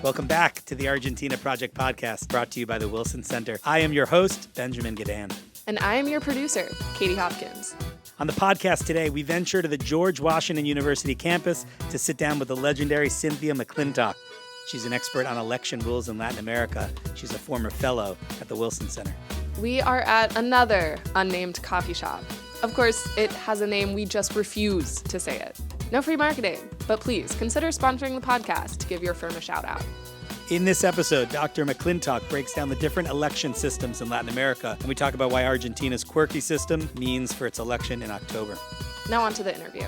Welcome back to the Argentina Project podcast, brought to you by the Wilson Center. I am your host, Benjamin Gedan. And I am your producer, Katie Hopkins. On the podcast today, we venture to the George Washington University campus to sit down with the legendary Cynthia McClintock. She's an expert on election rules in Latin America. She's a former fellow at the Wilson Center. We are at another unnamed coffee shop. Of course, it has a name, we just refuse to say it. No free marketing, but please consider sponsoring the podcast to give your firm a shout out. In this episode, Dr. McClintock breaks down the different election systems in Latin America, and we talk about why Argentina's quirky system means for its election in October. Now on to the interview.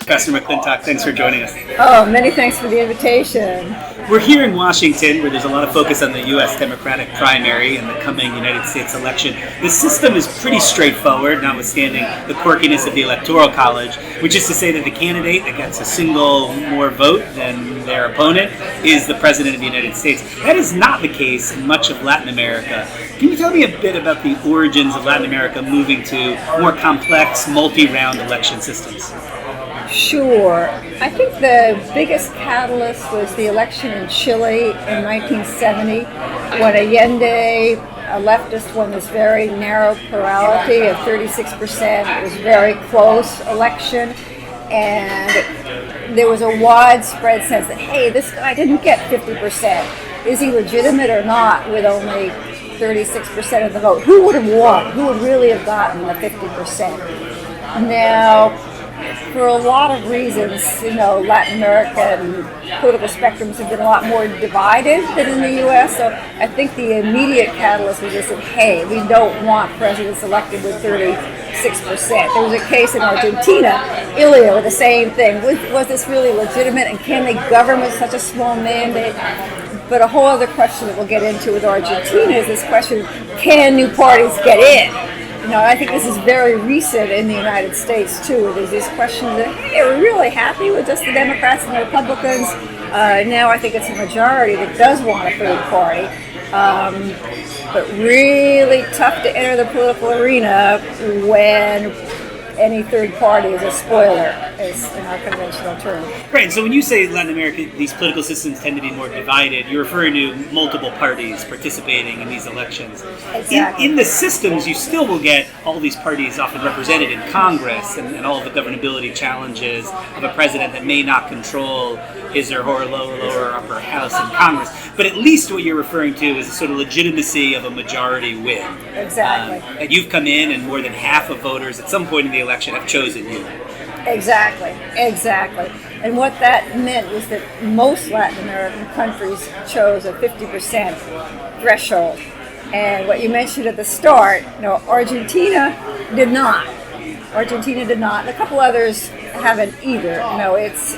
Pastor McClintock, thanks for joining us. Oh, many thanks for the invitation. We're here in Washington, where there's a lot of focus on the U.S. Democratic primary and the coming United States election. The system is pretty straightforward, notwithstanding the quirkiness of the Electoral College, which is to say that the candidate that gets a single more vote than their opponent is the President of the United States. That is not the case in much of Latin America. Can you tell me a bit about the origins of Latin America moving to more complex, multi-round election systems? Sure. I think the biggest catalyst was the election in Chile in 1970 when Allende, a leftist, won this very narrow plurality of 36%. It was a very close election, and there was a widespread sense that, hey, this guy didn't get 50%. Is he legitimate or not with only 36% of the vote? Who would have won? Who would really have gotten the 50%? Now, for a lot of reasons, Latin American political spectrums have been a lot more divided than in the U.S., so I think the immediate catalyst was just that, hey, we don't want presidents elected with 36%. There was a case in Argentina, Ilya, with the same thing. Was this really legitimate, and can they govern with such a small mandate? But a whole other question that we'll get into with Argentina is this question, can new parties get in? I think this is very recent in the United States, too. There's this question that, hey, are we really happy with just the Democrats and the Republicans? Now I think it's a majority that does want a third party. But really tough to enter the political arena when any third party is a spoiler, is in our conventional term. Right, so when you say Latin America, these political systems tend to be more divided, you're referring to multiple parties participating in these elections. Exactly. In the systems, you still will get all these parties often represented in Congress and all of the governability challenges of a president that may not control his or her lower or upper house in Congress. But at least what you're referring to is a sort of legitimacy of a majority win. Exactly. And you've come in and more than half of voters at some point in the election have chosen you. Exactly. And what that meant was that most Latin American countries chose a 50% threshold. And what you mentioned at the start, Argentina did not. And a couple others haven't either. It's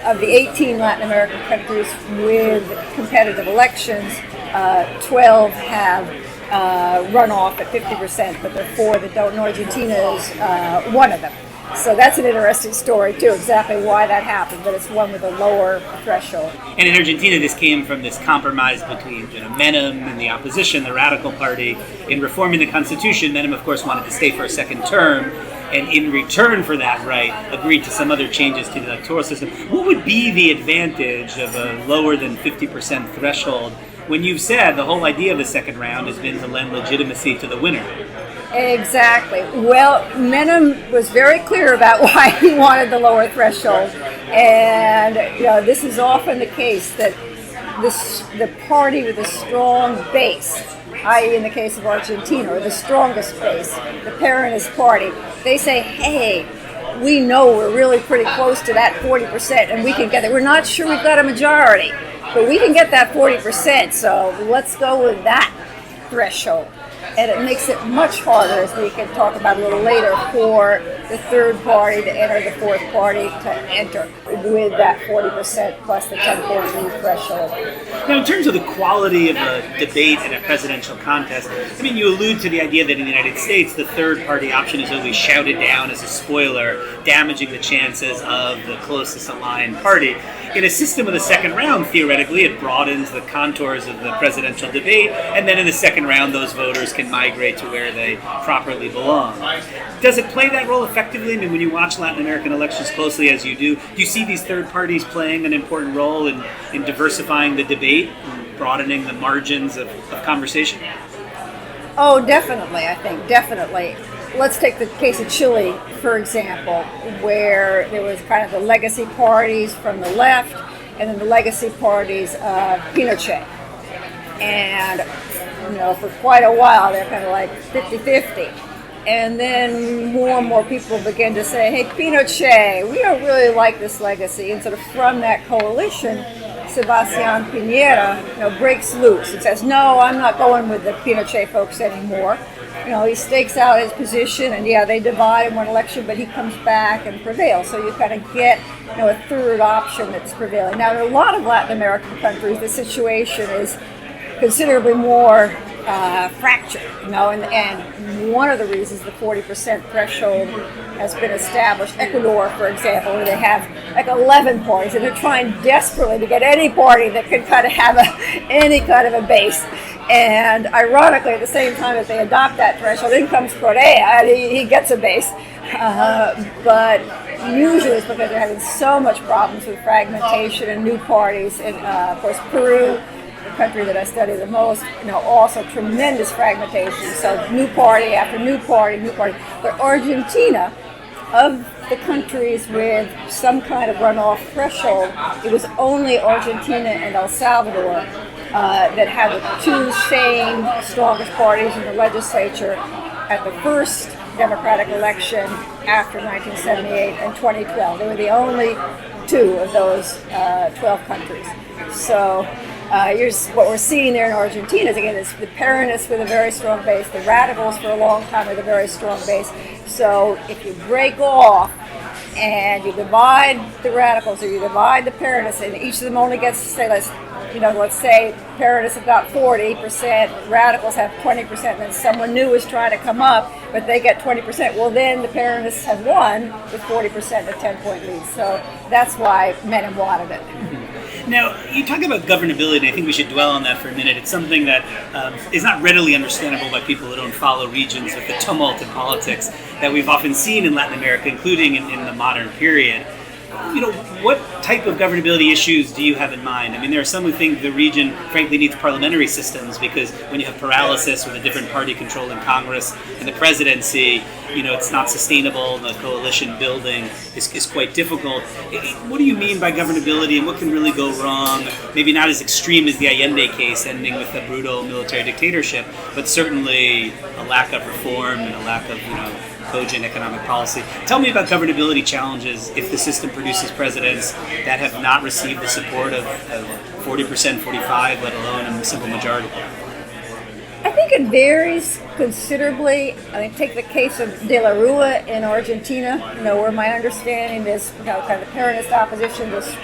of the 18 Latin American countries with competitive elections, 12 have runoff at 50%, but there are 4 that don't, and Argentina is one of them. So that's an interesting story, too, exactly why that happened, but it's one with a lower threshold. And in Argentina, this came from this compromise between Menem and the opposition, the Radical Party. In reforming the Constitution, Menem, of course, wanted to stay for a second term, and in return for that right, agreed to some other changes to the electoral system. What would be the advantage of a lower than 50% threshold when you've said the whole idea of the second round has been to lend legitimacy to the winner? Exactly. Well, Menem was very clear about why he wanted the lower threshold, and this is often the case that the party with a strong base, i.e. in the case of Argentina, or the strongest base, the Peronist party, they say, hey, we know we're really pretty close to that 40%, and we can get it. We're not sure we've got a majority, but we can get that 40%, so let's go with that threshold. And it makes it much harder, as we can talk about a little later, for the third party to enter, the fourth party to enter with that 40% plus the 10.3 threshold. Now, in terms of the quality of a debate in a presidential contest, you allude to the idea that in the United States, the third party option is always shouted down as a spoiler, damaging the chances of the closest aligned party. in a system of the second round, theoretically, it broadens the contours of the presidential debate, and then in the second round, those voters can migrate to where they properly belong. Does it play that role effectively? I mean, when you watch Latin American elections closely as you do you see these third parties playing an important role in diversifying the debate, and broadening the margins of conversation? Oh, definitely, I think, definitely. Let's take the case of Chile, for example, where there was kind of the legacy parties from the left and then the legacy parties of Pinochet. And, for quite a while, they're kind of like 50-50. And then more and more people began to say, hey, Pinochet, we don't really like this legacy. And sort of from that coalition, Sebastián Piñera, breaks loose and says, no, I'm not going with the Pinochet folks anymore. He stakes out his position, and they divide in one election, but he comes back and prevails. So you kind of get, a third option that's prevailing. Now, in a lot of Latin American countries, the situation is considerably more fractured, and one of the reasons the 40% threshold has been established, Ecuador, for example, where they have like 11 parties, and they're trying desperately to get any party that can kind of have any kind of a base. And ironically, at the same time that they adopt that threshold, in comes Correa, and he gets a base. But usually it's because they're having so much problems with fragmentation and new parties. And of course, Peru, the country that I study the most, also tremendous fragmentation. So new party after new party, new party. But Argentina, of the countries with some kind of runoff threshold, it was only Argentina and El Salvador that had the two same strongest parties in the legislature at the first Democratic election after 1978 and 2012. They were the only two of those 12 countries. So here's what we're seeing there in Argentina is, again, it's the Peronists with a very strong base, the radicals for a long time with a very strong base. So if you break off and you divide the radicals or you divide the Peronists, and each of them only gets to say, let's say Peronists have got 40%, radicals have 20%, and then someone new is trying to come up, but they get 20%. Well, then the Peronists have won with 40%, a 10-point lead. So that's why Menem wanted it. Now, you talk about governability, and I think we should dwell on that for a minute. It's something that is not readily understandable by people who don't follow regions with the tumult in politics that we've often seen in Latin America, including in the modern period. What type of governability issues do you have in mind? I mean, there are some who think the region, frankly, needs parliamentary systems because when you have paralysis with a different party controlling Congress and the presidency, it's not sustainable, and the coalition building is quite difficult. What do you mean by governability, and what can really go wrong? Maybe not as extreme as the Allende case, ending with a brutal military dictatorship, but certainly a lack of reform and a lack of, cogent economic policy. Tell me about governability challenges if the system produces presidents that have not received the support of 40%, 45%, let alone a simple majority. I think it varies considerably. Take the case of De la Rua in Argentina, where my understanding is, kind of the Peronist opposition was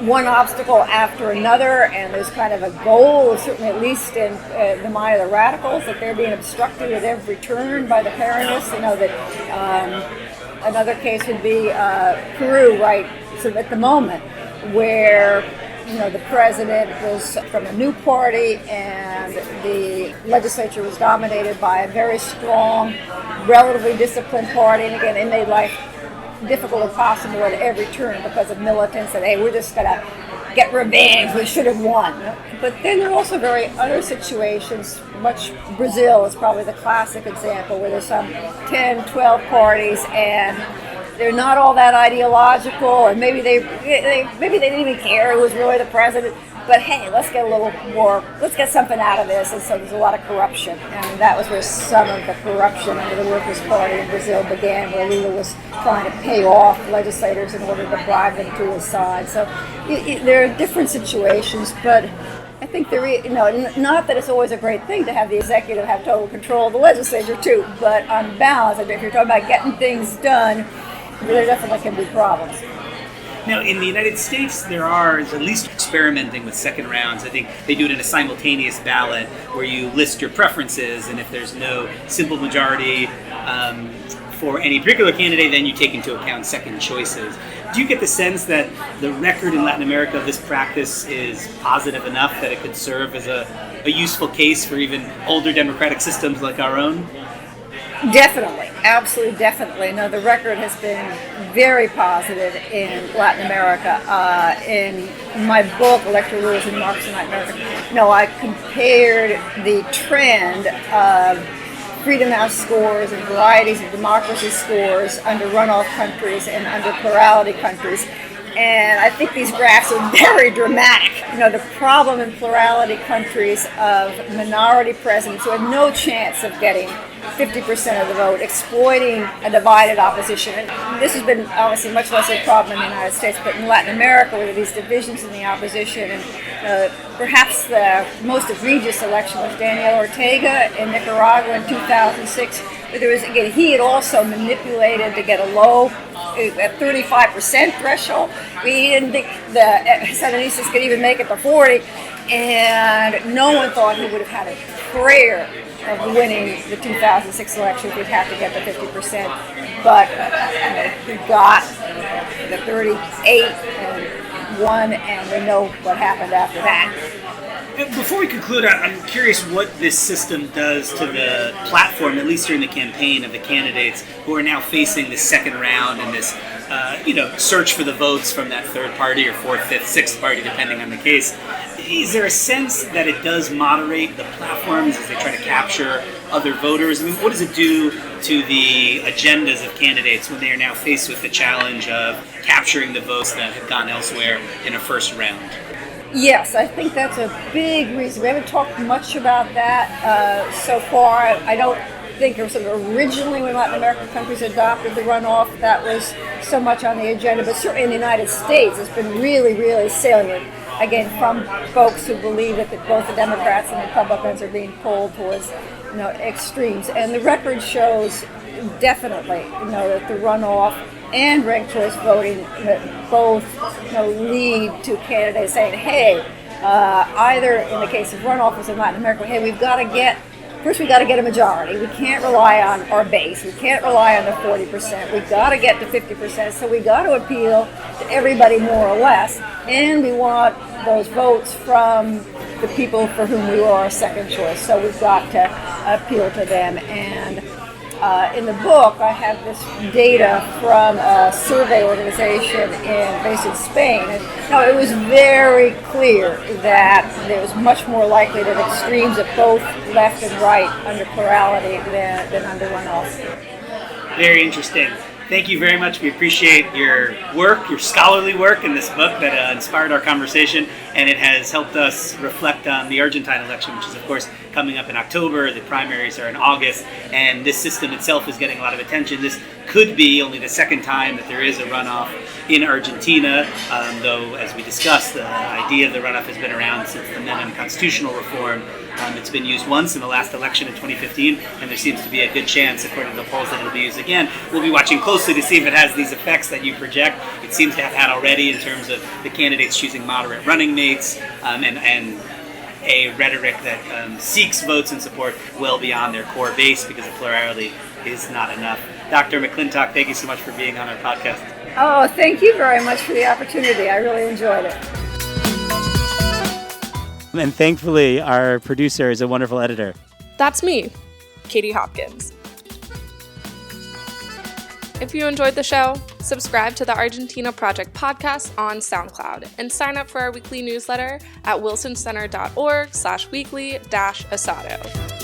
one obstacle after another, and there's kind of a goal, certainly at least in the mind of the radicals, that they're being obstructed at every turn by the Peronists. Another case would be Peru, right? So at the moment, where the president was from a new party, and the legislature was dominated by a very strong, relatively disciplined party, and again, they made life difficult as possible at every turn because of militants that, hey, we're just going to get revenge, we should have won. But then there are also very other situations. Brazil is probably the classic example, where there's some 10, 12 parties, and they're not all that ideological, and maybe they didn't even care who was really the president. But hey, let's get something out of this. And so there's a lot of corruption. And that was where some of the corruption under the Workers' Party in Brazil began, where Lula was trying to pay off legislators in order to bribe them to his side. So there are different situations, but I think not that it's always a great thing to have the executive have total control of the legislature too, but on balance, if you're talking about getting things done, there definitely can be problems. Now, in the United States, there are at least experimenting with second rounds. I think they do it in a simultaneous ballot where you list your preferences, and if there's no simple majority for any particular candidate, then you take into account second choices. Do you get the sense that the record in Latin America of this practice is positive enough that it could serve as a useful case for even older democratic systems like our own? Definitely, absolutely, definitely. No, the record has been very positive in Latin America. In my book, Electoral Rules and Democracy in Latin America, I compared the trend of Freedom House scores and varieties of democracy scores under runoff countries and under plurality countries. And I think these graphs are very dramatic. The problem in plurality countries of minority presidents who have no chance of getting 50% of the vote, exploiting a divided opposition. And this has been obviously much less a problem in the United States, but in Latin America, where there are these divisions in the opposition, and perhaps the most egregious election was Daniel Ortega in Nicaragua in 2006. But there was, again, he had also manipulated to get a low, at 35% threshold. We didn't think the Sandinistas could even make it to 40, and no one thought he would have had a prayer of winning the 2006 election if he'd have to get the 50%. But he got the 38 and won, and we know what happened after that. Before we conclude, I'm curious what this system does to the platform, at least during the campaign, of the candidates who are now facing this second round and this, search for the votes from that third party or fourth, fifth, sixth party, depending on the case. Is there a sense that it does moderate the platforms as they try to capture other voters? I mean, what does it do to the agendas of candidates when they are now faced with the challenge of capturing the votes that have gone elsewhere in a first round? Yes, I think that's a big reason. We haven't talked much about that so far. I don't think it was originally when Latin American countries adopted the runoff that was so much on the agenda, but certainly in the United States it's been really, really salient. Again, from folks who believe that both the Democrats and Republicans are being pulled towards extremes. And the record shows definitely that the runoff and ranked choice voting both lead to candidates saying, hey, either in the case of runoff in Latin America, hey, we've got to get a majority. We can't rely on our base. We can't rely on the 40%. We've got to get to 50%. So we got to appeal to everybody more or less. And we want those votes from the people for whom we are a second choice. So we've got to appeal to them. And in the book, I have this data from a survey organization based in Spain. And it was very clear that it was much more likely that extremes of both left and right under plurality than under runoff. Very interesting. Thank you very much. We appreciate your work, your scholarly work in this book that inspired our conversation, and it has helped us reflect on the Argentine election, which is, of course, coming up in October. The primaries are in August, and this system itself is getting a lot of attention. This could be only the second time that there is a runoff in Argentina, though, as we discussed, the idea of the runoff has been around since the Menem constitutional reform. It's been used once in the last election in 2015, and there seems to be a good chance, according to the polls, that it'll be used again. We'll be watching closely to see if it has these effects that you project. It seems to have had already in terms of the candidates choosing moderate running mates and a rhetoric that seeks votes and support well beyond their core base because a plurality is not enough. Dr. McClintock, thank you so much for being on our podcast. Oh, thank you very much for the opportunity. I really enjoyed it. And thankfully, our producer is a wonderful editor. That's me, Katie Hopkins. If you enjoyed the show, subscribe to the Argentina Project podcast on SoundCloud and sign up for our weekly newsletter at wilsoncenter.org/weekly-asado.